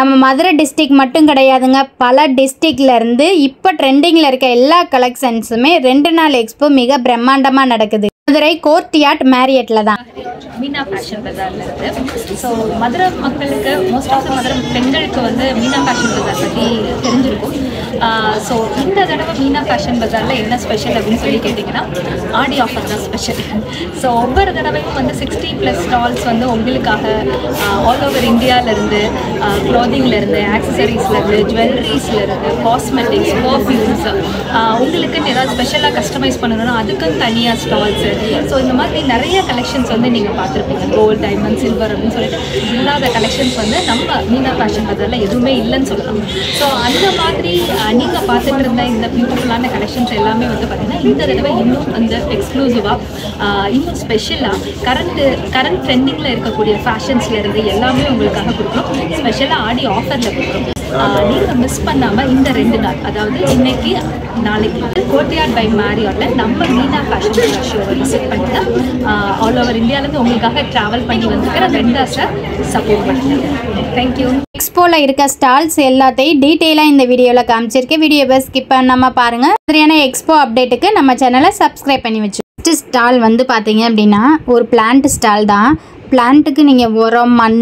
நம்ம மதுரை டிஸ்ட்ரிக்ட் மட்டும் கிடையாதுங்க, பல டிஸ்ட்ரிக்ட்லேருந்து இப்போ ட்ரெண்டிங்கில் இருக்க எல்லா கலெக்ஷன்ஸுமே 2 நாள் எக்ஸ்போ மிக பிரம்மாண்டமாக நடக்குது. மதுரை கோர்ட்யார்ட் மேரியட்டில் தான். மீனா ஃபேஷன் பஜாரில் இருக்குது. ஸோ மதுரை மக்களுக்கு மோஸ்ட் ஆஃப் த மதுரை பெண்களுக்கு வந்து மீனா ஃபேஷன் பஜார் பற்றி தெரிஞ்சிருக்கும். ஸோ இந்த தடவை மீனா ஃபேஷன் பஜாரில் என்ன ஸ்பெஷல் அப்படின்னு சொல்லி கேட்டிங்கன்னா ஆடி ஆஃபர் தான் ஸ்பெஷல். ஸோ ஒவ்வொரு தடவையும் வந்து 60+ ஸ்டால்ஸ் வந்து உங்களுக்காக ஆல் ஓவர் இந்தியாவிலேருந்து க்ளாதிங்லேருந்து ஆக்சசரிஸ்லேருந்து ஜுவல்லரிஸ்லேருந்து காஸ்மெட்டிக்ஸ் பர்ஃப்யூம்ஸ் உங்களுக்குன்னு ஏதாவது ஸ்பெஷலாக கஸ்டமைஸ் பண்ணணும்னா அதுக்குன்னு தனியாக ஸ்டால்ஸு. ஸோ இந்த மாதிரி நிறைய கலெக்ஷன்ஸ் வந்து நீங்கள் பார்த்துருப்பீங்க. கோல்டு, டைமண்ட், சில்வர் அப்படின்னு சொல்லிட்டு இல்லாத கலெக்ஷன்ஸ் வந்து நம்ம மீனா ஃபேஷன் பஜாரில் எதுவுமே இல்லைன்னு சொல்லலாம். ஸோ அந்த மாதிரி நீங்கள் பார்த்துட்டு இருந்த இந்த பியூட்டிஃபுல்லான கலெக்ஷன்ஸ் எல்லாமே வந்து பார்த்திங்கன்னா இந்த தடவை இன்னும் அந்த எக்ஸ்க்ளூசிவாக இன்னும் ஸ்பெஷலாக கரண்ட் ட்ரெண்டிங்கில் இருக்கக்கூடிய ஃபேஷன்ஸ்லேருந்து எல்லாமே உங்களுக்காக கொடுக்குறோம். ஸ்பெஷலாக ஆடி ஆஃபரில் கொடுக்குறோம். நீங்கள் மிஸ் பண்ணாமல் இந்த 2 நாள், அதாவது இன்னைக்கு நாளைக்கு கோர்ட்யார்ட் பை மேரியாட்டில் நம்ம மீனா ஃபேஷன் ஷோவை விசிட் பண்ணி தான் ஆல் ஓவர் இந்தியாவிலேருந்து உங்களுக்காக ட்ராவல் பண்ணி வந்துக்கிற வெண்டர்ஸை சப்போர்ட் பண்ணுங்க. தேங்க்யூ. எக்ஸ்போவில் இருக்க ஸ்டால்ஸ் எல்லாத்தையும் டீட்டெயிலாக இந்த வீடியோவில் காமிச்சிருக்கேன். வீடியோவை ஸ்கிப் பண்ணாமல் பாருங்கள். சரியான எக்ஸ்போ அப்டேட்டுக்கு நம்ம சேனலை சப்ஸ்கிரைப் பண்ணி வச்சு. ஃபஸ்ட்டு ஸ்டால் வந்து பார்த்தீங்க அப்படின்னா ஒரு பிளான்ட் ஸ்டால் தான். பிளான்ட்டுக்கு நீங்கள் உரம், மண்,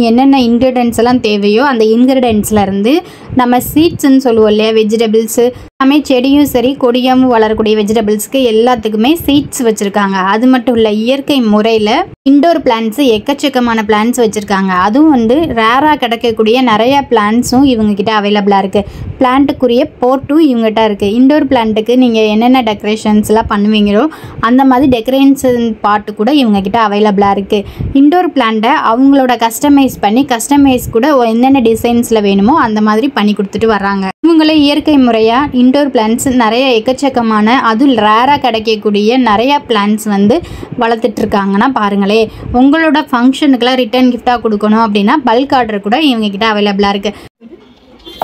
என்னென்ன இன்க்ரீடியன்ட்ஸ் எல்லாம் தேவையோ அந்த இன்க்ரீடியன்ட்ஸ்லேருந்து நம்ம சீட்ஸ்ன்னு சொல்லுவோம் இல்லையா, வெஜிடபிள்ஸு எல்லாமே, செடியும் சரி கொடியும் வளரக்கூடிய வெஜிடபிள்ஸ்க்கு எல்லாத்துக்குமே சீட்ஸ் வச்சுருக்காங்க. அது மட்டும் இல்லை, இயற்கை முறையில் இண்டோர் பிளான்ட்ஸு எக்கச்சக்கமான பிளான்ட்ஸ் வச்சுருக்காங்க. அதுவும் வந்து ரேராக கிடைக்கக்கூடிய நிறையா பிளான்ட்ஸும் இவங்கக்கிட்ட அவைலபிளாக இருக்குது. பிளான்ட்டுக்குரிய போர்ட்டும் இவங்ககிட்ட இருக்குது. இண்டோர் பிளான்ட்டுக்கு நீங்கள் என்னென்ன டெக்கரேஷன்ஸ்லாம் பண்ணுவீங்களோ அந்த மாதிரி டெக்கரேஷன் பாட்டு கூட இவங்கக்கிட்ட அவைலபிளாக இருக்குது. இண்டோர் பிளான்ட்டை அவங்களோட கஸ்டமைஸ் கூட என்னென்ன டிசைன்ஸில் வேணுமோ அந்த மாதிரி பண்ணி கொடுத்துட்டு வர்றாங்க. இவங்களே இயற்கை முறையாக இண்டோர் பிளான்ட்ஸ் நிறைய எக்கச்சக்கமான, அதுவும் ரேராக கிடைக்கக்கூடிய நிறையா பிளான்ட்ஸ் வந்து வளர்த்துட்ருக்காங்கன்னா பாருங்களே. உங்களோட ஃபங்க்ஷனுக்குலாம் ரிட்டர்ன் கிஃப்டாக கொடுக்கணும் அப்படின்னா பல்க் ஆர்டர் கூட இவங்ககிட்ட அவைலபிளாக இருக்குது.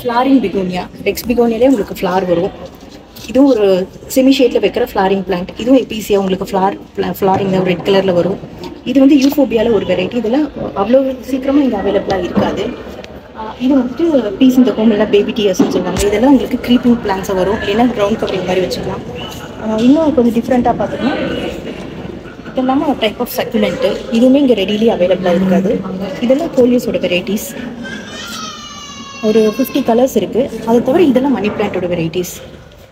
ஃப்ளாரிங் பிகோனியா, ரெக்ஸ் பிகோனியாலே உங்களுக்கு ஃப்ளார் வரும். இதுவும் ஒரு செமி ஷேட்டில் வைக்கிற ஃப்ளாரிங் பிளான்ட். இதுவும் எபிசியாக உங்களுக்கு ஃப்ளாரிங் ரெட் கலரில் வரும். இது வந்து யூஃபோபியாவில் ஒரு வெரைட்டி. இதெல்லாம் அவ்வளோ சீக்கிரமாக இங்கே அவைலபிளாக இருக்காது. இது வந்துட்டு பீஸ் இந்த ஹோம் எல்லாம் பேபி டியர்ஸ்ன்னு சொல்லுவாங்க. இதெல்லாம் உங்களுக்கு க்ரீப்பிங் பிளான்ஸாக வரும், இல்லைன்னா க்ரௌண்ட் கவரிங் மாதிரி வச்சுக்கலாம். இன்னும் கொஞ்சம் டிஃப்ரெண்ட்டாக பார்த்தோம்னா இதெல்லாமே ஒரு டைப் ஆஃப் சக்குலண்ட்டு. இதுவுமே இங்கே ரெடிலி அவைலபிளாக இருக்காது. இதெல்லாம் கோலியஸோட வெரைட்டிஸ். ஒரு 50 கலர்ஸ் இருக்குது. அதை தவிர இதெல்லாம் மணி பிளான்ட்டோட வெரைட்டிஸ்.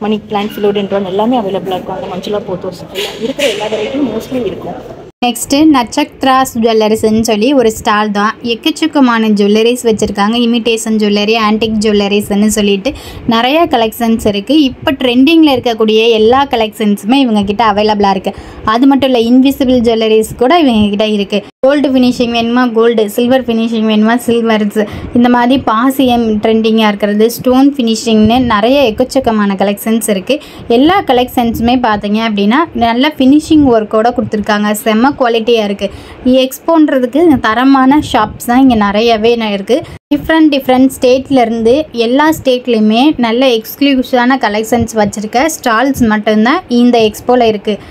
மணி பிளான்ட், ஃபிலோடென்ட்ரான் எல்லாமே அவைலபிளாக இருக்கும். அந்த மஞ்சுளா போத்தோஸ் இருக்கிற எல்லா வெரைட்டியும் மோஸ்ட்லி இருக்கும். நெக்ஸ்ட்டு நட்சத்திராஸ் ஜுவல்லரிஸ்ன்னு சொல்லி ஒரு ஸ்டால் தான். எக்கச்சக்கமான ஜுவல்லரிஸ் வச்சுருக்காங்க. இமிட்டேஷன் ஜுவல்லரி, ஆன்டிக் ஜுவல்லரிஸ்ன்னு சொல்லிட்டு நிறையா கலெக்ஷன்ஸ் இருக்குது. இப்போ ட்ரெண்டிங்கில் இருக்கக்கூடிய எல்லா கலெக்ஷன்ஸுமே இவங்கக்கிட்ட அவைலபிளாக இருக்குது. அது மட்டும் இல்லை, இன்விசிபிள் ஜுவல்லரிஸ் கூட இவங்கக்கிட்ட இருக்குது. கோல்டு ஃபினிஷிங் வேணுமா கோல்டு, சில்வர் ஃபினிஷிங் வேணுமா சில்வர்ஸ், இந்த மாதிரி பாசியம் ட்ரெண்டிங்காக இருக்கிறது, ஸ்டோன் ஃபினிஷிங்னு நிறைய எக்கச்சக்கமான கலெக்ஷன்ஸ் இருக்குது. எல்லா கலெக்ஷன்ஸுமே பார்த்தீங்க அப்படின்னா நல்ல ஃபினிஷிங் ஒர்க்கோடு கொடுத்துருக்காங்க. செம்ம குவாலிட்டியாக இருக்குது. எக்ஸ்போன்றதுக்கு தரமான ஷாப்ஸ் தான் இங்கே நிறையவே இருக்குது. டிஃப்ரெண்ட் ஸ்டேட்லேருந்து எல்லா ஸ்டேட்லேயுமே நல்ல எக்ஸ்க்ளூசிவான கலெக்ஷன்ஸ் வச்சுருக்க ஸ்டால்ஸ் மட்டும்தான் இந்த எக்ஸ்போவில் இருக்குது.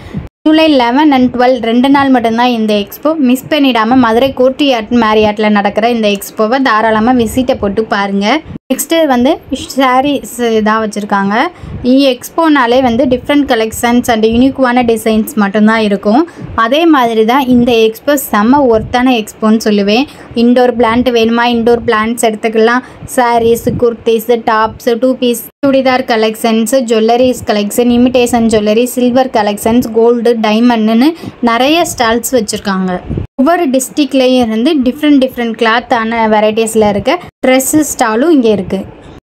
ஜூலை 11 and 12 2 நாள் மட்டும்தான் இந்த எக்ஸ்போ. மிஸ் பண்ணிடாமல் மதுரை கோர்ட்யார்ட் மேரியாட்டில் நடக்கிற இந்த எக்ஸ்போவை தாராளமாக விசிட்டை போட்டு பாருங்கள். நெக்ஸ்ட்டு வந்து சாரீஸ் தான் வச்சுருக்காங்க. எக்ஸ்போனாலே வந்து டிஃப்ரெண்ட் கலெக்ஷன்ஸ் அண்ட் யூனிக்கான டிசைன்ஸ் மட்டும்தான் இருக்கும். அதே மாதிரி தான் இந்த எக்ஸ்போ செம்ம ஒர்த்தான எக்ஸ்போன்னு சொல்லுவேன். இண்டோர் பிளான்ட் வேணுமா இண்டோர் பிளான்ட்ஸ் எடுத்துக்கலாம். Saris, kurtis, tops, 2 piece churidar collections, jewelleries collection, imitation jewellery, silver collections, gold, டைமண்ட்னு நிறைய ஸ்டால்ஸ் வச்சுருக்காங்க. ஒவ்வொரு டிஸ்ட்ரிக்ட்லேயும் இருந்து டிஃப்ரெண்ட் கிளாத்தான வெரைட்டிஸில் இருக்க ட்ரெஸ்ஸு ஸ்டாலும் இங்கே இருக்குது.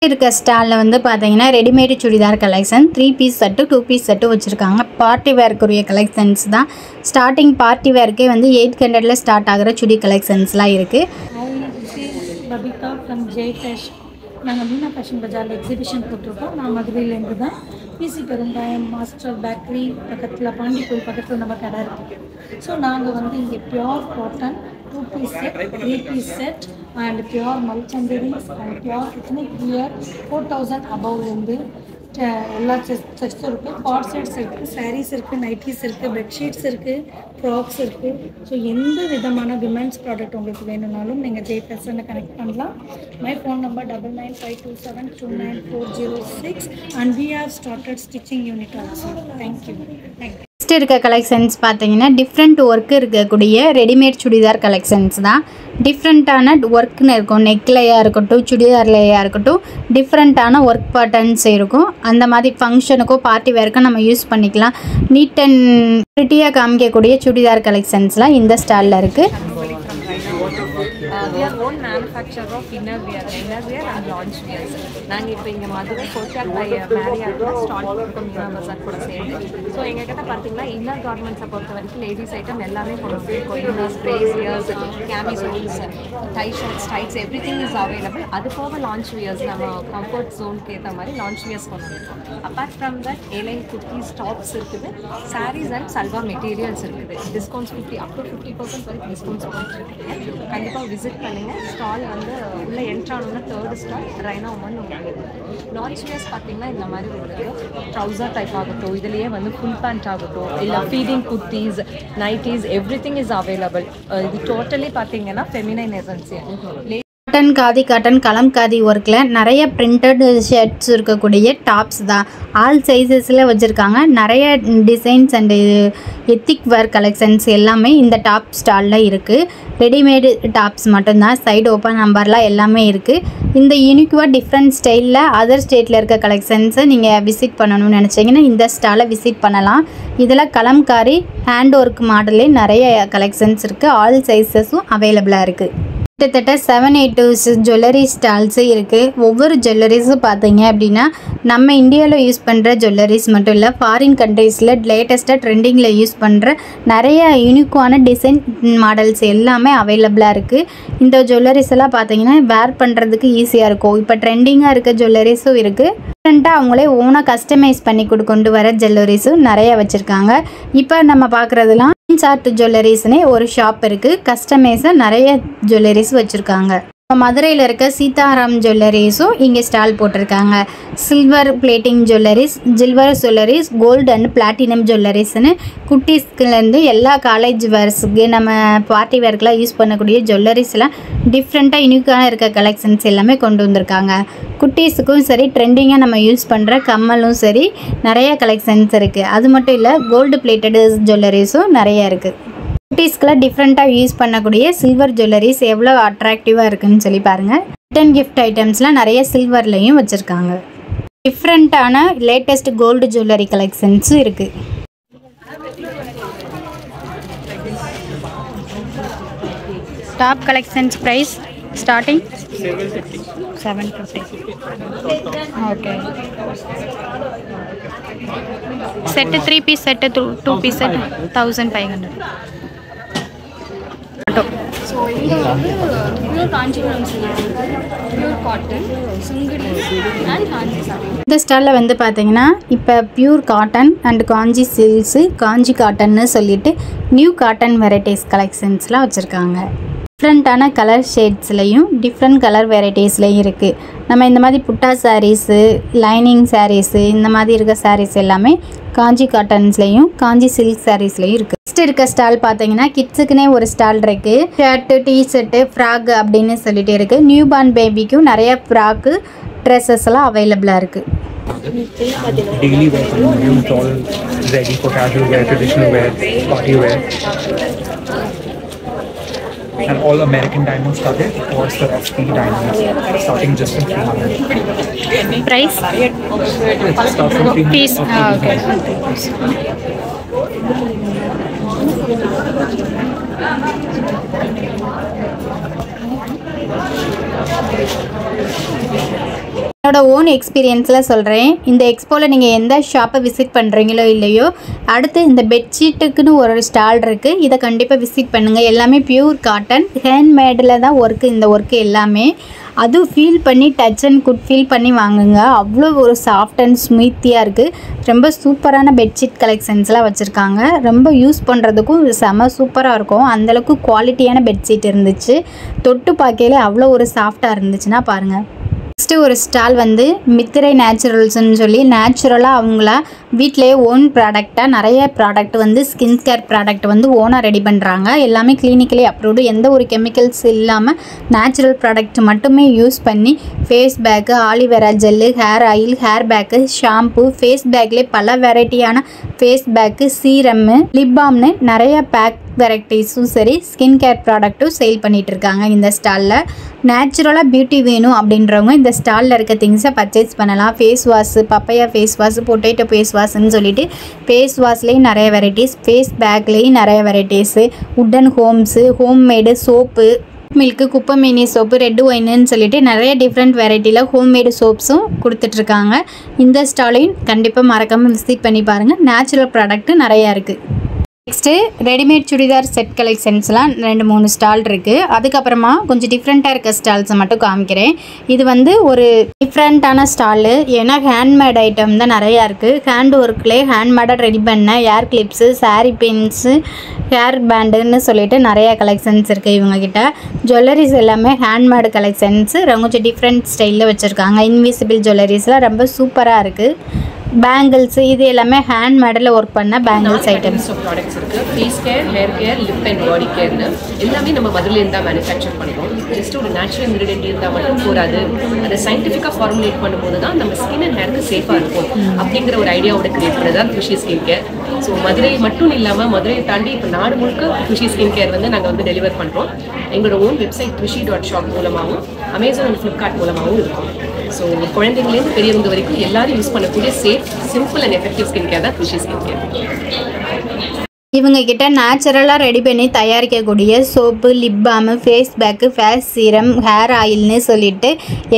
இருக்க ஸ்டாலில் வந்து பார்த்தீங்கன்னா readymade chudidar collection, 3 piece set, 2 piece set வச்சுருக்காங்க. பார்ட்டி வேர்க்குரிய கலெக்ஷன்ஸ் தான். ஸ்டார்டிங் பார்ட்டி வேர்க்கே வந்து 800 ஸ்டார்ட் ஆகிற சுடி கலெக்ஷன்ஸ்லாம் இருக்குது. Babita from Jai fashion. நாங்கள் மீனா ஃபேஷன் பஜாரில் எக்ஸிபிஷன் போட்டிருக்கோம். நான் மதுரையிலேருந்து தான். பிசி பெருங்காயம் மாஸ்டர் பேக்கரி பக்கத்தில், பாண்டிக்கோயில் பக்கத்தில் நம்ம கடை இருக்குது. ஸோ நாங்கள் வந்து இங்கே pure cotton 2 piece set, 3 piece set and pure மல்ச்சந்தரிஸ் அண்ட் பியோர் எத்தனிக் வியர் 4000 அபவ்லேருந்து எல்லா செட்ஸும் இருக்குது. கார்ட் செட்ஸ் இருக்குது, சாரீஸ் இருக்குது, நைட்டிஸ் இருக்குது, பெட்ஷீட்ஸ் இருக்குது, ஃப்ராக்ஸ் இருக்குது. ஸோ எந்த விதமான விமென்ஸ் ப்ராடக்ட் உங்களுக்கு வேணும்னாலும் நீங்கள் ஜெய் ஃபேஷனை கனெக்ட் பண்ணலாம். My phone number 9952729406 and we have started stitching unit also. Thank you. Next இருக்க கலெக்ஷன்ஸ் பார்த்தீங்கன்னா டிஃப்ரெண்ட் ஒர்க் இருக்கக்கூடிய ரெடிமேட் சுடிதார் கலெக்ஷன்ஸ் தான். டிஃப்ரெண்ட்டான ஒர்க்குன்னு இருக்கும், நெக்லையாக இருக்கட்டும், சுடிதார்லையாக இருக்கட்டும், டிஃப்ரெண்ட்டான ஒர்க் பேட்டர்ன்ஸ் இருக்கும். அந்த மாதிரி ஃபங்க்ஷனுக்கோ பார்ட்டி வேர்க்கும் நம்ம யூஸ் பண்ணிக்கலாம். நீட் அண்ட் ப்ரிட்டியாக காமிக்கக்கூடிய சுடிதார் கலெக்ஷன்ஸ்லாம் இந்த ஸ்டாலில் இருக்குது. We are own manufacturer of inner wear and launch wears. நாங்கள் இப்போ இங்கே மதுரை கோச்சாக் பை மேரியாட்டில் ஸ்டால் கொடுக்கும் மீனா பஜார் கூட சேர்ந்து. ஸோ எங்ககிட்ட பார்த்தீங்கன்னா இன்னர் கார்மெண்ட்ஸை பொறுத்த வரைக்கும் லேடிஸ் ஐட்டம் எல்லாமே கொண்டு வந்துருக்கோம். Inners, brassieres, camisoles, tie shirts, tights, everything is available. அது போக லான்ச் வியர்ஸ் நம்ம கம்ஃபர்ட் ஜோனுக்கு ஏற்ற மாதிரி லான்ச் வியர்ஸ் கொண்டு வந்துருக்கோம். Apart from that airline kurtis, tops இருக்குது, சாரீஸ் அண்ட் சல்வார் மெட்டீரியல்ஸ் இருக்குது. டிஸ்கவுண்ட்ஸ் 50% வரைக்கும் டிஸ்கவுண்ட்ஸ் போட்டுருக்கீங்க. கண்டிப்பாக விசிட் பண்ணுங்கள். ஸ்டால் வந்து உள்ள என்ட்ரானோன்னா 3rd ஸ்டால் ரைனா ஒன் உங்களுக்கு. லான்ச் வியர்ஸ் பார்த்தீங்கன்னா இந்த மாதிரி உங்களுக்கு ட்ரௌசர் டைப் ஆகட்டும், இதுலேயே வந்து ஃபுல் பேண்ட் ஆகட்டும், இல்லை feeding kurtis, nighties, every thing is available. இது டோட்டலி பார்த்தீங்கன்னா ஃபெமினைன் எசன்சி. காட்டன், காதி காட்டன், கலம்காதி ஒர்க்கில் நிறைய பிரிண்டட் ஷர்ட்ஸ் இருக்கக்கூடிய டாப்ஸ் தான். ஆல் சைஸஸில் வச்சுருக்காங்க. நிறைய designs and ethic where collections எல்லாமே இந்த டாப் ஸ்டாலில் இருக்குது. ரெடிமேடு டாப்ஸ் மட்டும்தான், சைடு ஓப்பன் நம்பர்லாம் எல்லாமே இருக்குது. இந்த யூனிக்வாக டிஃப்ரெண்ட் ஸ்டைலில் அதர் ஸ்டேட்டில் இருக்க கலெக்ஷன்ஸை நீங்கள் விசிட் பண்ணணும்னு நினச்சிங்கன்னா இந்த ஸ்டாலை விசிட் பண்ணலாம். இதில் கலம்காரி ஹேண்ட் ஒர்க் மாடலே நிறைய கலெக்ஷன்ஸ் இருக்குது. ஆல் சைஸஸும் அவைலபிளாக இருக்குது. கிட்டத்தட்ட 7-8 ஜுவல்லரி ஸ்டால்ஸு இருக்குது. ஒவ்வொரு ஜுவல்லரிஸும் பார்த்தீங்க அப்படின்னா நம்ம இந்தியாவில் யூஸ் பண்ணுற ஜுவல்லரிஸ் மட்டும் இல்லை, ஃபாரின் கண்ட்ரீஸில் லேட்டஸ்ட்டாக ட்ரெண்டிங்கில் யூஸ் பண்ணுற நிறைய யூனிக்கான டிசைன் மாடல்ஸ் எல்லாமே அவைலபிளாக இருக்குது. இந்த ஜுவல்லரிஸ் எல்லாம் பார்த்தீங்கன்னா வேர் பண்ணுறதுக்கு ஈஸியாக இருக்கும். இப்போ ட்ரெண்டிங்காக இருக்க ஜுவல்லரிஸும் இருக்குது. டிஃப்ரெண்ட்டாக அவங்களே ஓனாக கஸ்டமைஸ் பண்ணி கொண்டு வர ஜுவல்லரிஸும் நிறைய வச்சுருக்காங்க. இப்போ நம்ம பார்க்குறதுலாம் சார்ட் ஜுவல்லரிஸ்னே ஒரு ஷாப் இருக்குது. கஸ்டமைஸாக நிறைய ஜுவல்லரிஸ் வச்சுருக்காங்க. மதுரையில் இருக்க சீதாராம் ஜுவல்லரிஸும் இங்கே ஸ்டால் போட்டிருக்காங்க. Silver plating jewelleries, gold and platinum ஜுவல்லரிஸ்னு குட்டீஸ்க்குலேருந்து எல்லா காலேஜ் வேர்ஸுக்கு நம்ம பார்ட்டி வேர்க்கெலாம் யூஸ் பண்ணக்கூடிய ஜுவல்லரிஸ்லாம் டிஃப்ரெண்ட்டாக யூனிக்கான இருக்க கலெக்ஷன்ஸ் எல்லாமே கொண்டு வந்திருக்காங்க. குட்டீஸுக்கும் சரி, ட்ரெண்டிங்காக நம்ம யூஸ் பண்ணுற கம்மலும் சரி, நிறைய கலெக்ஷன்ஸ் இருக்குது. அது மட்டும் இல்லை, கோல்டு பிளேட்டட் ஜுவல்லரிஸும் நிறைய இருக்குது. குட்டீஸ்க்கெலாம் டிஃப்ரெண்ட்டாக யூஸ் பண்ணக்கூடிய சில்வர் ஜுவல்லரிஸ் எவ்வளோ அட்ராக்டிவாக இருக்குதுன்னு சொல்லி பாருங்கள். ரிட்டன் கிஃப்ட் ஐட்டம்ஸ்லாம் நிறைய சில்வர்லேயும் வச்சுருக்காங்க. டிஃப்ரெண்ட்டான லேட்டஸ்ட் கோல்டு ஜுவல்லரி கலெக்ஷன்ஸும் இருக்குது. Top collections price starting 750. Okay. Set 3 piece set 2 piece set 1500. So இங்கே வந்து pure Kanchipuram silk, pure cotton, Sungudi and Kanchi sari. இந்த ஸ்டாலில் வந்து பார்த்தீங்கன்னா இப்போ pure cotton and Kanchi silks, Kanchi காட்டன்னு சொல்லிட்டு நியூ காட்டன் வெரைட்டிஸ் கலெக்ஷன்ஸ்லாம் வச்சுருக்காங்க. டிஃப்ரெண்ட்டான கலர் ஷேட்ஸ்லையும் டிஃப்ரெண்ட் கலர் வெரைட்டிஸ்லையும் இருக்குது. நம்ம இந்த மாதிரி புட்டா சாரீஸு, லைனிங் சாரீஸு, இந்த மாதிரி இருக்க சாரீஸ் எல்லாமே காஞ்சி காட்டன்ஸ்லையும் காஞ்சி சில்க் சாரீஸ்லையும் இருக்குது. நெக்ஸ்ட் இருக்க ஸ்டால் பார்த்தீங்கன்னா கிட்ஸுக்குனே ஒரு ஸ்டால் இருக்குது. ஷர்ட்டு, டிஷர்ட்டு, ஃப்ராக் அப்படின்னு சொல்லிட்டு இருக்குது. நியூ பார்ன் பேபிக்கும் நிறைய ஃப்ராக்கு, ட்ரெஸ்ஸஸ் எல்லாம் அவைலபிளாக இருக்குது. Daily wear, it's all ready for casual wear, traditional wear, party wear. And all American diamonds started or Swarovski diamonds, starting just from 300. Price? It starts from 300. Piece. Okay. என்னோட own எக்ஸ்பீரியன்ஸில் சொல்கிறேன். இந்த எக்ஸ்போவில் நீங்கள் எந்த ஷாப்பை விசிட் பண்ணுறீங்களோ இல்லையோ, அடுத்து இந்த பெட்ஷீட்டுக்குன்னு ஒரு ஸ்டால் இருக்குது. இதை கண்டிப்பாக விசிட் பண்ணுங்கள். எல்லாமே பியூர் காட்டன், ஹேண்ட்மேடில் தான் ஒர்க்கு. இந்த ஒர்க்கு எல்லாமே அதுவும் ஃபீல் பண்ணி, டச் அண்ட் குட் ஃபீல் பண்ணி வாங்குங்க. அவ்வளோ ஒரு சாஃப்ட் அண்ட் ஸ்மூத்தியாக இருக்குது. ரொம்ப சூப்பரான பெட்ஷீட் கலெக்ஷன்ஸ்லாம் வச்சுருக்காங்க. ரொம்ப யூஸ் பண்ணுறதுக்கும் செம சூப்பராக இருக்கும். அந்தளவுக்கு குவாலிட்டியான பெட்ஷீட் இருந்துச்சு. தொட்டு பார்க்கையில அவ்வளோ ஒரு சாஃப்டாக இருந்துச்சுன்னா பாருங்கள். நெக்ஸ்ட்டு ஒரு ஸ்டால் வந்து மித்திரை நேச்சுரல்ஸ்ன்னு சொல்லி நேச்சுரலாக அவங்களா வீட்டிலேயே ஓன் ப்ராடக்டாக நிறைய ப்ராடக்ட் வந்து ஸ்கின் கேர் ப்ராடக்ட் வந்து ஓனாக ரெடி பண்ணுறாங்க. எல்லாமே கிளினிக்கலி அப்ரூவ்டு, எந்த ஒரு கெமிக்கல்ஸ் இல்லாமல் நேச்சுரல் ப்ராடக்ட் மட்டுமே யூஸ் பண்ணி face pack, aloe vera gel, hair oil, hair pack, shampoo, face பேக்லேயே பல வெரைட்டியான ஃபேஸ் பேக்கு, சீரம்மு, லிப் பாம்னு நிறைய பேக் வெரைட்டிஸும் சரி ஸ்கின் கேர் ப்ராடக்ட்டும் சேல் பண்ணிகிட்டு இருக்காங்க இந்த ஸ்டாலில். நேச்சுரலாக பியூட்டி வேணும் அப்படின்றவங்க இந்த ஸ்டாலில் இருக்க திங்ஸை பர்ச்சேஸ் பண்ணலாம். Face wash, papaya face wash, potato face வாஷ்ன்னு சொல்லிட்டு ஃபேஸ் வாஷ்லேயும் நிறைய வெரைட்டிஸ், ஃபேஸ் பேக்லேயும் நிறைய varieties, wooden combs, homemade soap, milk, குப்பைமேனி சோப்பு, ரெட் ஒயின்னு சொல்லிட்டு நிறைய டிஃப்ரெண்ட் வெரைட்டியில் ஹோம்மேடு சோப்ஸும் கொடுத்துட்ருக்காங்க. இந்த ஸ்டாலையும் கண்டிப்பாக மறக்காமல் விசிட் பண்ணி பாருங்கள். நேச்சுரல் ப்ராடக்ட்டு நிறையா இருக்குது. நெக்ஸ்ட்டு ரெடிமேட் சுடிதார் செட் கலெக்ஷன்ஸ்லாம் 2-3 ஸ்டால் இருக்குது. அதுக்கப்புறமா கொஞ்சம் டிஃப்ரெண்ட்டாக இருக்க ஸ்டால்ஸை மட்டும் காமிக்கிறேன். இது வந்து ஒரு டிஃப்ரெண்ட்டான ஸ்டாலு, ஏன்னா ஹேண்ட்மேட் ஐட்டம் தான் நிறையா இருக்குது. ஹேண்ட் ஒர்க்லேயே ஹேண்ட்மேடாக ரெடி பண்ண hair clips, sari pins, hair பேண்டுன்னு சொல்லிட்டு நிறையா கலெக்ஷன்ஸ் இருக்குது இவங்கக்கிட்ட. ஜுவல்லரிஸ் எல்லாமே ஹேண்ட்மேடு கலெக்ஷன்ஸு கொஞ்சம் டிஃப்ரெண்ட் ஸ்டைலில் வச்சுருக்காங்க. இன்விசிபிள் ஜுவல்லரிஸ்லாம் ரொம்ப சூப்பராக இருக்குது. பேங்கிள்ஸு இது எல்லாமே ஹேண்ட்மேடில் ஒர்க் பண்ண பேங்கிள்ஸ் ஐட்டம்ஸ். ப்ராடக்ட்ஸ் இருக்குது. Face care, hair care, lip and body கேர்னு எல்லாமே நம்ம மதுரையிலேருந்து தான் மேனுஃபேக்சர் பண்ணுறோம். ஜஸ்ட் ஒரு நேச்சுரல் இன்க்ரீடியன்ட் இருந்தால் மட்டும் போகாது, அதை சயின்டிஃபிக்காக ஃபார்முலேட் பண்ணும்போது தான் நம்ம ஸ்கின் அண்ட் ஹேருக்கு சேஃபாக இருக்கும் அப்படிங்கிற ஒரு ஐடியாவோட கிரியேட் பண்ணது தான் Khushi skin care. So Madurai மட்டும் இல்லாமல் மதுரையை தாண்டி இப்போ நாடு முழுக்க குஷி ஸ்கின் கேர் வந்து நாங்கள் வந்து டெலிவர் பண்ணுறோம். எங்களோட ஓன் வெப்சைட் kushi.shop மூலமாகவும் அமேசான் அண்ட் ஃப்ளிப்கார்ட் மூலமாகவும் இருக்கும். ஸோ குழந்தைங்கலேருந்து பெரியவங்க வரைக்கும் எல்லாரும் யூஸ் பண்ணக்கூடிய safe, simple and effective skin care தான் குஷி ஸ்கின் கேர். இவங்கக்கிட்ட நேச்சுரலாக ரெடி பண்ணி தயாரிக்கக்கூடிய soap, lip balm, face pack, face serum, hair ஆயில்னு சொல்லிட்டு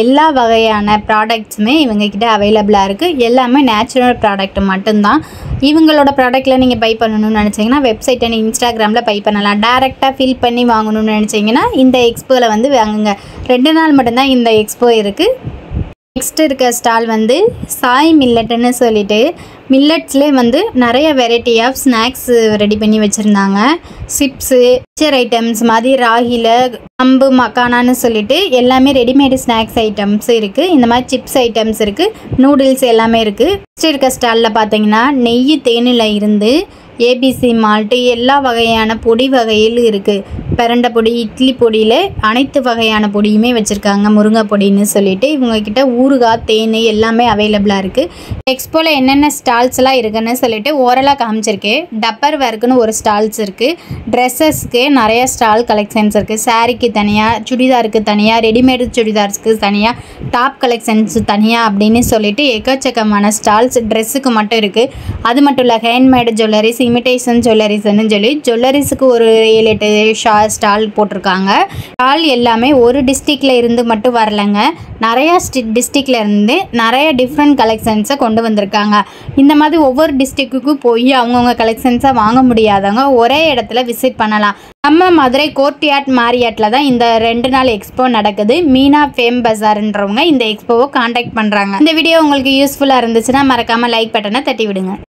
எல்லா வகையான ப்ராடக்ட்ஸுமே இவங்கக்கிட்ட அவைலபிளாக இருக்குது. எல்லாமே நேச்சுரல் ப்ராடக்ட் மட்டும்தான். இவங்களோட ப்ராடக்ட்டில் நீங்கள் பை பண்ணணும்னு நினச்சிங்கன்னா வெப்சைட்டை நீங்கள் இன்ஸ்டாகிராமில் பை பண்ணலாம். டேரெக்டாக ஃபில் பண்ணி வாங்கணும்னு நினச்சிங்கன்னா இந்த எக்ஸ்போவில் வந்து வாங்குங்க. 2 நாள் மட்டும்தான் இந்த எக்ஸ்போ இருக்குது. நெக்ஸ்ட் இருக்க ஸ்டால் வந்து சாய் மில்லட்டுன்னு சொல்லிட்டு மில்லட்ஸ்லேயே வந்து நிறைய வெரைட்டி ஆஃப் ஸ்நாக்ஸ் ரெடி பண்ணி வச்சுருந்தாங்க. சிப்ஸு, மிக்சர் ஐட்டம்ஸ் மாதிரி ராகியில் கம்பு, மக்கானான்னு சொல்லிட்டு எல்லாமே ரெடிமேடு ஸ்நாக்ஸ் ஐட்டம்ஸ் இருக்குது. இந்த மாதிரி சிப்ஸ் ஐட்டம்ஸ் இருக்குது, நூடுல்ஸ் எல்லாமே இருக்குது. நெக்ஸ்ட் இருக்க ஸ்டாலில் பார்த்தீங்கன்னா நெய், தேனில் இருந்து ஏபிசி மால்ட்டு எல்லா வகையான பொடி வகையில் இருக்குது. பிரண்டை பொடி, இட்லி பொடியில் அனைத்து வகையான பொடியுமே வச்சுருக்காங்க. முருங்கை பொடின்னு சொல்லிட்டு இவங்கக்கிட்ட ஊறுகாய், தேன் எல்லாமே அவைலபிளாக இருக்குது. எக்ஸ்போவில் என்னென்ன ஸ்டால்ஸ்லாம் இருக்குதுன்னு சொல்லிட்டு ஓரலாக காமிச்சிருக்கேன். டப்பர் வேர்க்குன்னு ஒரு ஸ்டால்ஸ் இருக்குது. ட்ரெஸ்ஸஸ்க்கு நிறைய ஸ்டால் கலெக்ஷன்ஸ் இருக்குது. சாரீக்கு தனியாக, சுடிதாருக்கு தனியாக, ரெடிமேடு சுடிதார்ஸ்க்கு தனியாக, டாப் கலெக்ஷன்ஸ் தனியாக அப்படின்னு சொல்லிட்டு எக்கச்சக்கமான ஸ்டால்ஸ் ட்ரெஸ்ஸுக்கு மட்டும் இருக்குது. அது மட்டும் இல்லை, ஹேண்ட்மேடு ஜுவல்லரிஸ், இமிடேஷன் ஜுவல்லரிஸ்ன்னு சொல்லி ஜுவல்லரிஸுக்கு ஒரு 7-8 ஸ்டால் போட்டிருக்காங்க. ஸ்டால் எல்லாமே ஒரு டிஸ்ட்ரிக்டில் இருந்து மட்டும் வரலைங்க, நிறையா டிஸ்ட்ரிக்டில் இருந்து நிறைய டிஃப்ரெண்ட் கலெக்ஷன்ஸை கொண்டு வந்திருக்காங்க. இந்த மாதிரி ஒவ்வொரு டிஸ்ட்ரிக்ட்டுக்கும் போய் அவங்கவுங்க கலெக்ஷன்ஸை வாங்க முடியாதவங்க ஒரே இடத்துல விசிட் பண்ணலாம். நம்ம மதுரை கோர்ட்யார்ட் மாரியாட்டில் தான் இந்த 2 நாள் எக்ஸ்போ நடக்குது. மீனா ஃபேம் பஜார்ன்றவங்க இந்த எக்ஸ்போவை காண்டாக்ட் பண்ணுறாங்க. இந்த வீடியோ உங்களுக்கு யூஸ்ஃபுல்லாக இருந்துச்சுன்னா மறக்காமல் லைக் பட்டனை தட்டி விடுங்க.